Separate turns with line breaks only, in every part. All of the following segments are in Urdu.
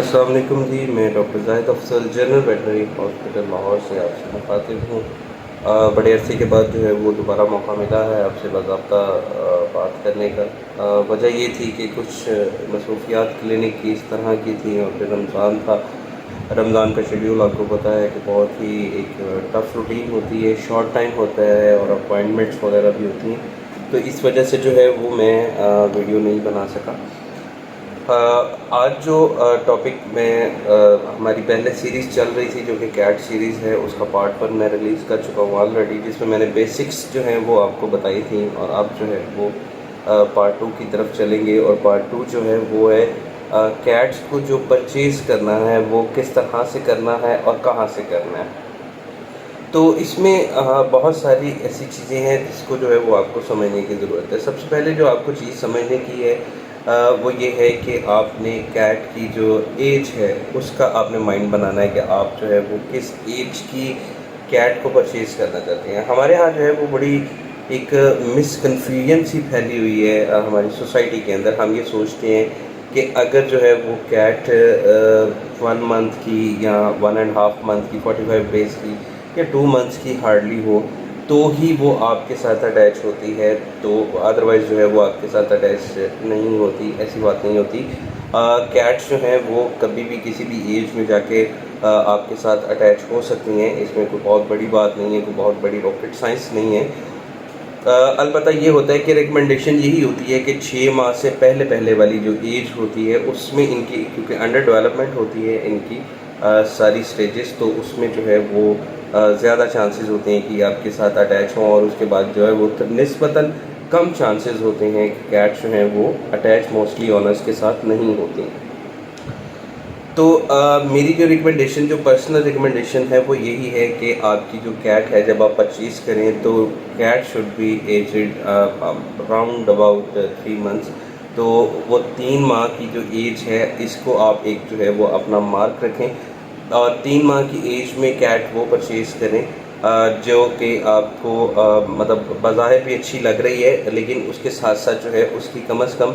السلام علیکم جی، میں ڈاکٹر زاہد افضل جنرل ویٹنری ہاسپٹل لاہور سے آپ سے مخاطب ہوں۔ بڑے عرصے کے بعد جو ہے وہ دوبارہ موقع ملا ہے آپ سے باضابطہ بات کرنے کا۔ وجہ یہ تھی کہ کچھ مصروفیات کلینک کی اس طرح کی تھیں، اور پھر رمضان تھا۔ رمضان کا شیڈیول آپ کو پتہ ہے کہ بہت ہی ایک ٹف روٹین ہوتی ہے، شارٹ ٹائم ہوتا ہے، اور اپوائنٹمنٹس وغیرہ بھی ہوتی ہیں، تو اس وجہ سے جو ہے وہ میں ویڈیو نہیں بنا سکا۔ آج جو ٹاپک میں ہماری پہلے سیریز چل رہی تھی جو کہ کیٹ سیریز ہے، اس کا پارٹ 1 میں ریلیز کر چکا ہوں آلریڈی، جس میں میں نے بیسکس جو ہیں وہ آپ کو بتائی تھیں، اور اب جو ہے وہ پارٹ 2 کی طرف چلیں گے۔ اور پارٹ 2 جو ہے وہ ہے کیٹس کو جو پرچیز کرنا ہے وہ کس طرح سے کرنا ہے اور کہاں سے کرنا ہے۔ تو اس میں بہت ساری ایسی چیزیں ہیں جس کو جو ہے وہ آپ کو سمجھنے کی ضرورت ہے۔ سب سے پہلے جو آپ کو چیز سمجھنے کی ہے وہ یہ ہے کہ آپ نے کیٹ کی جو ایج ہے اس کا آپ نے مائنڈ بنانا ہے کہ آپ جو ہے وہ کس ایج کی کیٹ کو پرچیز کرنا چاہتے ہیں۔ ہمارے ہاں جو ہے وہ بڑی ایک مس کنفیوژن سی پھیلی ہوئی ہے ہماری سوسائٹی کے اندر۔ ہم یہ سوچتے ہیں کہ اگر جو ہے وہ کیٹ 1 منتھ کی یا 1.5 منتھ کی 45 ڈیز کی یا 2 منتھس کی ہارڈلی ہو تو ہی وہ آپ کے ساتھ اٹیچ ہوتی ہے، تو ادروائز جو ہے وہ آپ کے ساتھ اٹیچ نہیں ہوتی، ایسی بات نہیں ہوتی۔ کیٹس جو ہیں وہ کبھی بھی کسی بھی ایج میں جا کے آپ کے ساتھ اٹیچ ہو سکتی ہیں، اس میں کوئی بہت بڑی بات نہیں ہے، کوئی بہت بڑی راکٹ سائنس نہیں ہے۔ البتہ یہ ہوتا ہے کہ ریکمنڈیشن یہی ہوتی ہے کہ 6 ماہ سے پہلے والی جو ایج ہوتی ہے اس میں ان کی، کیونکہ انڈر ڈیولپمنٹ ہوتی ہے ان کی ساری سٹیجز، تو اس میں جو ہے وہ زیادہ چانسز ہوتے ہیں کہ آپ کے ساتھ اٹیچ ہوں، اور اس کے بعد جو ہے وہ نسبتاً کم چانسز ہوتے ہیں کہ کیٹ جو ہیں وہ اٹیچ موسٹلی اونرز کے ساتھ نہیں ہوتی ہیں۔ تو میری جو ریکمنڈیشن، جو پرسنل ریکمنڈیشن ہے وہ یہی ہے کہ آپ کی جو کیٹ ہے جب آپ پرچیز کریں تو cat should be aged around about 3 months, تو وہ 3 ماہ کی جو ایج ہے اس کو آپ ایک جو ہے وہ اپنا مارک رکھیں، اور 3 ماہ کی ایج میں کیٹ وہ پرچیز کریں جو کہ آپ کو مطلب بظاہر بھی اچھی لگ رہی ہے، لیکن اس کے ساتھ ساتھ جو ہے اس کی کم از کم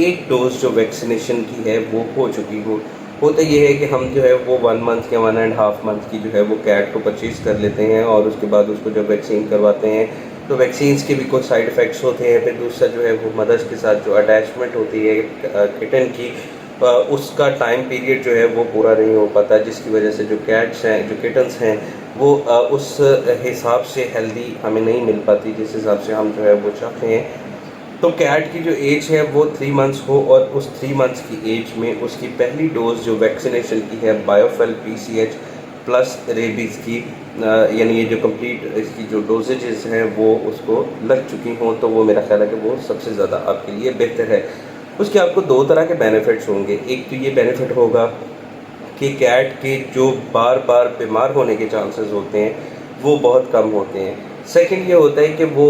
1 ڈوز جو ویکسینیشن کی ہے وہ ہو چکی ہو۔ ہوتا یہ ہے کہ ہم جو ہے وہ 1 منتھ یا 1.5 منتھ کی جو ہے وہ کیٹ کو پرچیز کر لیتے ہیں، اور اس کے بعد اس کو جب ویکسین کرواتے ہیں تو ویکسینز کے بھی کچھ سائیڈ ایفیکٹس ہوتے ہیں۔ پھر دوسرا جو ہے وہ مدرس کے ساتھ جو اٹیچمنٹ ہوتی ہے کٹن کی، اس کا ٹائم پیریڈ جو ہے وہ پورا نہیں ہو پاتا، جس کی وجہ سے جو کیٹس ہیں، جو کٹنس ہیں، وہ اس حساب سے ہیلدی ہمیں نہیں مل پاتی جس حساب سے ہم جو ہے وہ چاہتے ہیں۔ تو کیٹ کی جو ایج ہے وہ 3 منتھس ہو، اور اس 3 منتھس کی ایج میں اس کی پہلی ڈوز جو ویکسینیشن کی ہے بایوفیل PCH پلس ریبیز کی، یعنی یہ جو کمپلیٹ اس کی جو ڈوزیجز ہیں وہ اس کو لگ چکی ہوں، تو وہ میرا خیال ہے کہ وہ سب سے زیادہ آپ کے لیے بہتر ہے۔ اس کے آپ کو 2 طرح کے بینیفٹس ہوں گے۔ ایک تو یہ بینیفٹ ہوگا کہ کیٹ کے جو بار بار بیمار ہونے کے چانسز ہوتے ہیں وہ بہت کم ہوتے ہیں۔ سیکنڈ یہ ہوتا ہے کہ وہ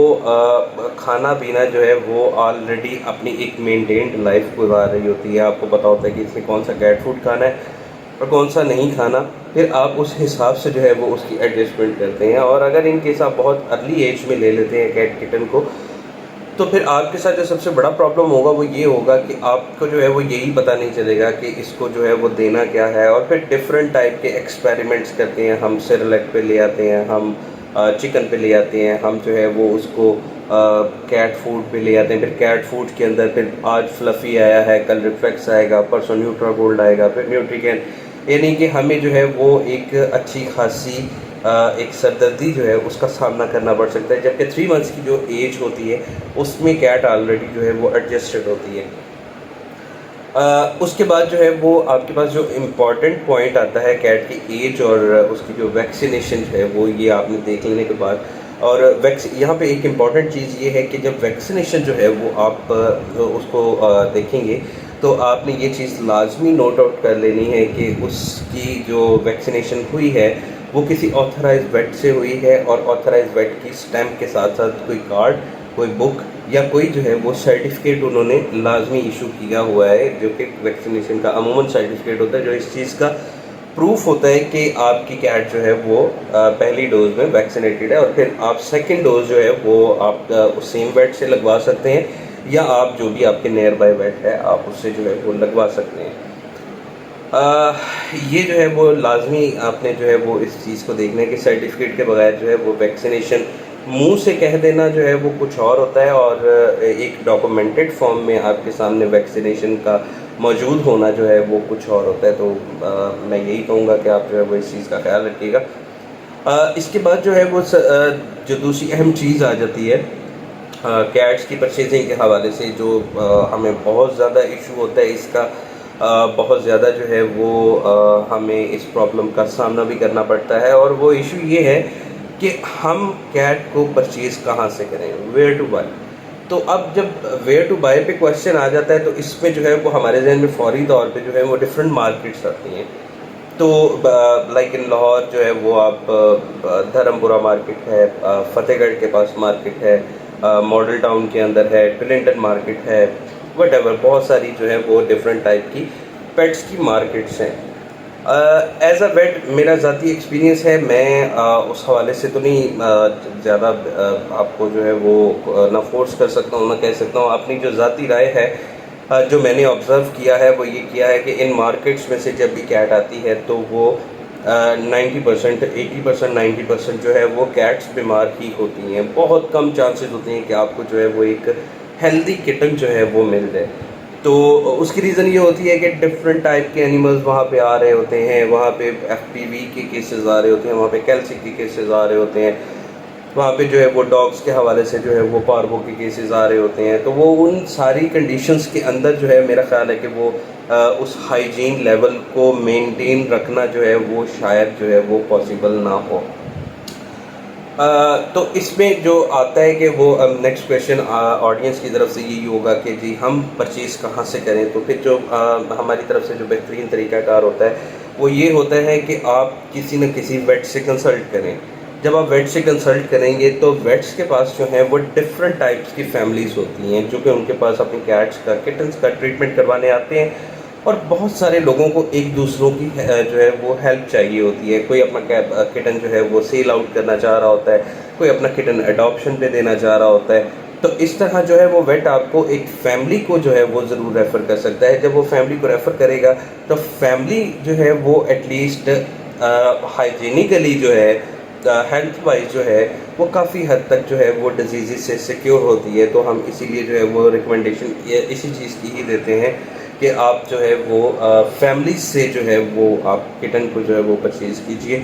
کھانا پینا جو ہے وہ آلریڈی اپنی ایک مینٹینڈ لائف گزار رہی ہوتی ہے، آپ کو پتہ ہوتا ہے کہ اس نے کون سا کیٹ فوڈ کھانا ہے اور کون سا نہیں کھانا، پھر آپ اس حساب سے جو ہے وہ اس کی ایڈجسٹمنٹ کرتے ہیں۔ اور اگر ان کیس آپ بہت ارلی ایج میں لے لیتے ہیں کیٹ کٹن کو، تو پھر آپ کے ساتھ جو سب سے بڑا پرابلم ہوگا وہ یہ ہوگا کہ آپ کو جو ہے وہ یہی پتہ نہیں چلے گا کہ اس کو جو ہے وہ دینا کیا ہے، اور پھر ڈفرینٹ ٹائپ کے ایکسپیریمنٹس کرتے ہیں، ہم سیریلیک پہ لے آتے ہیں، ہم چکن پہ لے آتے ہیں، ہم جو ہے وہ اس کو کیٹ فوڈ پہ لے آتے ہیں، پھر کیٹ فوڈ کے اندر پھر آج فلفی آیا ہے، کل ریفلیکس آئے گا، پرسوں نیوٹرا گولڈ آئے گا، پھر نیوٹریگین، یعنی کہ ہمیں جو ہے وہ ایک اچھی خاصی ایک سردردی جو ہے اس کا سامنا کرنا پڑ سکتا ہے، جبکہ 3 منتھس کی جو ایج ہوتی ہے اس میں کیٹ آلریڈی جو ہے وہ ایڈجسٹڈ ہوتی ہے۔ اس کے بعد جو ہے وہ آپ کے پاس جو امپورٹنٹ پوائنٹ آتا ہے کیٹ کی ایج اور اس کی جو ویکسینیشن ہے وہ یہ آپ نے دیکھ لینے کے بعد، اور یہاں پہ ایک امپورٹنٹ چیز یہ ہے کہ جب ویکسینیشن جو ہے وہ آپ اس کو دیکھیں گے تو آپ نے یہ چیز لازمی نوٹ آؤٹ کر لینی ہے کہ اس کی جو ویکسینیشن ہوئی ہے وہ کسی آتھرائز ویٹ سے ہوئی ہے، اور آتھرائز ویٹ کی سٹیمپ کے ساتھ ساتھ کوئی کارڈ، کوئی بک یا کوئی جو ہے وہ سرٹیفکیٹ انہوں نے لازمی ایشو کیا ہوا ہے، جو کہ ویکسینیشن کا عموماً سرٹیفکیٹ ہوتا ہے جو اس چیز کا پروف ہوتا ہے کہ آپ کی کیٹ جو ہے وہ پہلی ڈوز میں ویکسینیٹڈ ہے، اور پھر آپ سیکنڈ ڈوز جو ہے وہ آپ سیم ویٹ سے لگوا سکتے ہیں، یا آپ جو بھی آپ کے نیئر بائی ویٹ ہے آپ اس سے جو ہے وہ لگوا سکتے ہیں۔ آ، یہ جو ہے وہ لازمی آپ نے جو ہے وہ اس چیز کو دیکھنا ہے کہ سرٹیفکیٹ کے بغیر جو ہے وہ ویکسینیشن منہ سے کہہ دینا جو ہے وہ کچھ اور ہوتا ہے، اور ایک ڈاکومنٹڈ فارم میں آپ کے سامنے ویکسینیشن کا موجود ہونا جو ہے وہ کچھ اور ہوتا ہے. تو میں یہی کہوں گا کہ آپ جو ہے وہ اس چیز کا خیال رکھیے گا. اس کے بعد جو ہے وہ جو دوسری اہم چیز آ جاتی ہے کیٹس کی پرچیزنگ کے حوالے سے، جو ہمیں بہت زیادہ ایشو ہوتا ہے اس کا. بہت زیادہ جو ہے وہ ہمیں اس پرابلم کا سامنا بھی کرنا پڑتا ہے، اور وہ ایشو یہ ہے کہ ہم کیٹ کو پرچیز کہاں سے کریں، ویئر ٹو بائی. تو اب جب ویئر ٹو بائی پہ کویشچن آ جاتا ہے تو اس میں جو ہے وہ ہمارے ذہن میں فوری طور پہ جو ہے وہ ڈفرینٹ مارکیٹس آتی ہیں. تو لائک ان لاہور جو ہے وہ آپ دھرمپورہ مارکیٹ ہے، فتح گڑھ کے پاس مارکیٹ ہے، ماڈل ٹاؤن کے اندر ہے، کلنٹن مارکیٹ ہے، وٹ ایور بہت ساری جو ہے وہ ڈفرینٹ ٹائپ کی پیٹس کی مارکیٹس ہیں. ایز اے ویٹ میرا ذاتی ایکسپیرینس ہے، میں اس حوالے سے تو نہیں زیادہ آپ کو جو ہے وہ نہ فورس کر سکتا ہوں نہ کہہ سکتا ہوں. اپنی جو ذاتی رائے ہے جو میں نے آبزرو کیا ہے وہ یہ کیا ہے کہ ان مارکیٹس میں سے جب بھی کیٹ آتی ہے تو وہ 90%، 80%، 90% جو ہے وہ کیٹس بیمار ہی ہوتی ہیں. بہت کم چانسز ہوتے ہیں کہ آپ کو جو ہے وہ ایک ہیلدی کٹن جو ہے وہ مل جائے. تو اس کی ریزن یہ ہوتی ہے کہ ڈفرینٹ ٹائپ کے اینیملز وہاں پہ آ رہے ہوتے ہیں، وہاں پہ ایف پی وی کے کیسز آ رہے ہوتے ہیں، وہاں پہ کیلسی کے کیسز آ رہے ہوتے ہیں، وہاں پہ جو ہے وہ ڈاگس کے حوالے سے جو ہے وہ پاربو کے کیسز آ رہے ہوتے ہیں. تو وہ ان ساری کنڈیشنز کے اندر جو ہے میرا خیال ہے کہ وہ اس ہائیجین لیول کو مینٹین رکھنا جو ہے وہ شاید جو ہے وہ پاسبل نہ ہو. تو اس میں جو آتا ہے کہ وہ نیکسٹ کویشچن آڈینس کی طرف سے یہی ہوگا کہ جی ہم پرچیز کہاں سے کریں. تو پھر جو ہماری طرف سے جو بہترین طریقہ کار ہوتا ہے وہ یہ ہوتا ہے کہ آپ کسی نہ کسی ویٹ سے کنسلٹ کریں. جب آپ ویٹ سے کنسلٹ کریں گے تو ویٹس کے پاس جو ہیں وہ ڈفرینٹ ٹائپس کی فیملیز ہوتی ہیں جو کہ ان کے پاس اپنی کیٹس کا کٹنس کا ٹریٹمنٹ کروانے آتے ہیں. اور بہت سارے لوگوں کو ایک دوسروں کی جو ہے وہ ہیلپ چاہیے ہوتی ہے. کوئی اپنا کٹن جو ہے وہ سیل آؤٹ کرنا چاہ رہا ہوتا ہے، کوئی اپنا کٹن اڈاپشن پہ دینا چاہ رہا ہوتا ہے. تو اس طرح جو ہے وہ ویٹ آپ کو ایک فیملی کو جو ہے وہ ضرور ریفر کر سکتا ہے. جب وہ فیملی کو ریفر کرے گا تو فیملی جو ہے وہ ایٹ لیسٹ ہائیجینیکلی جو ہے ہیلتھ وائز جو ہے وہ کافی حد تک جو ہے وہ ڈیزیزز سے سیکیور ہوتی ہے. تو ہم اسی لیے جو ہے وہ ریکمنڈیشن اسی چیز کی ہی دیتے ہیں کہ آپ جو ہے وہ فیملی سے جو ہے وہ آپ کٹن کو جو ہے وہ پرچیز کیجئے.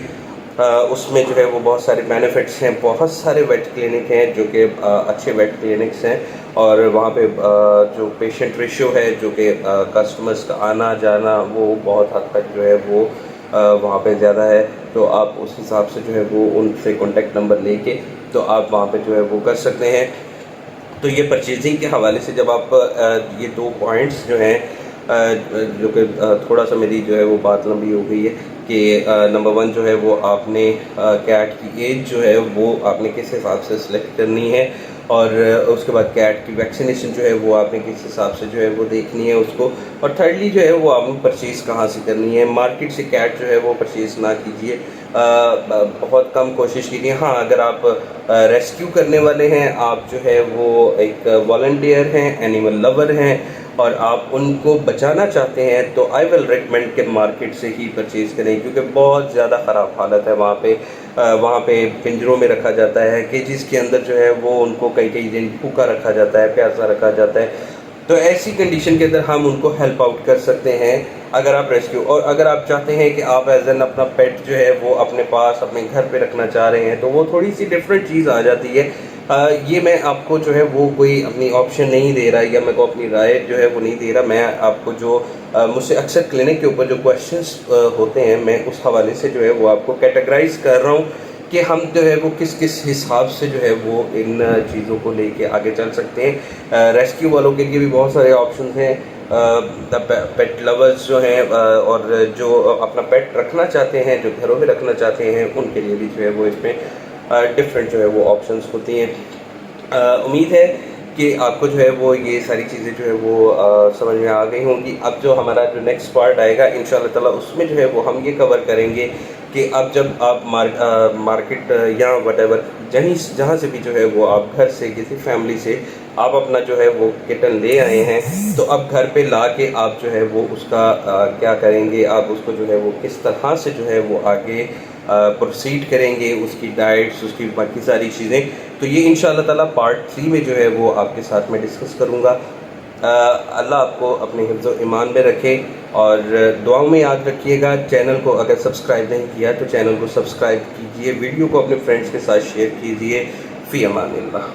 اس میں جو ہے وہ بہت سارے بینیفٹس ہیں. بہت سارے ویٹ کلینک ہیں جو کہ اچھے ویٹ کلینکس ہیں، اور وہاں پہ جو پیشنٹ ریشو ہے جو کہ کسٹمرز کا آنا جانا وہ بہت حد تک جو ہے وہ وہاں پہ زیادہ ہے. تو آپ اس حساب سے جو ہے وہ ان سے کانٹیکٹ نمبر لے کے تو آپ وہاں پہ جو ہے وہ کر سکتے ہیں. تو یہ پرچیزنگ کے حوالے سے جب آپ یہ دو پوائنٹس جو ہیں جو کہ تھوڑا سا میری جو ہے وہ بات لمبی ہو گئی ہے کہ نمبر 1 جو ہے وہ آپ نے کیٹ کی ایج جو ہے وہ آپ نے کس حساب سے سلیکٹ کرنی ہے، اور اس کے بعد کیٹ کی ویکسینیشن جو ہے وہ آپ نے کس حساب سے جو ہے وہ دیکھنی ہے اس کو، اور تھرڈلی جو ہے وہ آپ نے پرچیز کہاں سے کرنی ہے. مارکیٹ سے کیٹ جو ہے وہ پرچیز نہ کیجیے، بہت کم کوشش کیجیے. ہاں اگر آپ ریسکیو کرنے والے ہیں، آپ جو ہے وہ ایک والنٹیئر ہیں، اینیمل لور ہیں، اور آپ ان کو بچانا چاہتے ہیں تو آئی ول ریکمینڈ کہ مارکیٹ سے ہی پرچیز کریں، کیونکہ بہت زیادہ خراب حالت ہے وہاں پہ. وہاں پہ پنجروں میں رکھا جاتا ہے، کیجز کے اندر جو ہے وہ ان کو کئی کئی دن بھوکا رکھا جاتا ہے، پیاسا رکھا جاتا ہے. تو ایسی کنڈیشن کے اندر ہم ان کو ہیلپ آؤٹ کر سکتے ہیں اگر آپ ریسکیو، اور اگر آپ چاہتے ہیں کہ آپ ایز این اپنا پیٹ جو ہے وہ اپنے پاس اپنے گھر پہ رکھنا چاہ رہے ہیں تو وہ تھوڑی سی ڈفرینٹ چیز آ جاتی ہے. یہ میں آپ کو جو ہے وہ کوئی اپنی آپشن نہیں دے رہا یا میں کو اپنی رائے جو ہے وہ نہیں دے رہا. میں آپ کو جو مجھ سے اکثر کلینک کے اوپر جو کویشچنس ہوتے ہیں میں اس حوالے سے جو ہے وہ آپ کو کیٹیگرائز کر رہا ہوں کہ ہم جو ہے وہ کس کس حساب سے جو ہے وہ ان چیزوں کو لے کے آگے چل سکتے ہیں. ریسکیو والوں کے لیے بھی بہت سارے آپشنز ہیں. پیٹ لورز جو ہیں اور جو اپنا پیٹ رکھنا چاہتے ہیں، جو گھروں میں رکھنا چاہتے ہیں، ان کے لیے بھی جو ہے وہ اس میں ڈفرینٹ جو ہے وہ آپشنز ہوتی ہیں. امید ہے کہ آپ کو جو ہے وہ یہ ساری چیزیں جو ہے وہ سمجھ میں آ گئی ہوں گی. اب جو ہمارا جو نیکسٹ پارٹ آئے گا انشاءاللہ تعالیٰ اس میں جو ہے وہ ہم یہ کور کریں گے کہ اب جب آپ مارکیٹ یا وٹ ایور جہاں سے بھی جو ہے وہ آپ گھر سے کسی فیملی سے آپ اپنا جو ہے وہ کٹن لے آئے ہیں، تو اب گھر پہ لا کے آپ جو ہے وہ اس کا کیا کریں گے، آپ اس کو جو ہے وہ کس طرح سے جو ہے وہ آگے پروسیڈ کریں گے، اس کی ڈائٹس، اس کی باقی ساری چیزیں، تو یہ انشاءاللہ تعالیٰ پارٹ 3 میں جو ہے وہ آپ کے ساتھ میں ڈسکس کروں گا۔ اللہ آپ کو اپنے حفظ و ایمان میں رکھے، اور دعاؤں میں یاد رکھیے گا۔ چینل کو اگر سبسکرائب نہیں کیا تو چینل کو سبسکرائب کیجئے، ویڈیو کو اپنے فرینڈز کے ساتھ شیئر کیجئے۔ فی امان اللہ۔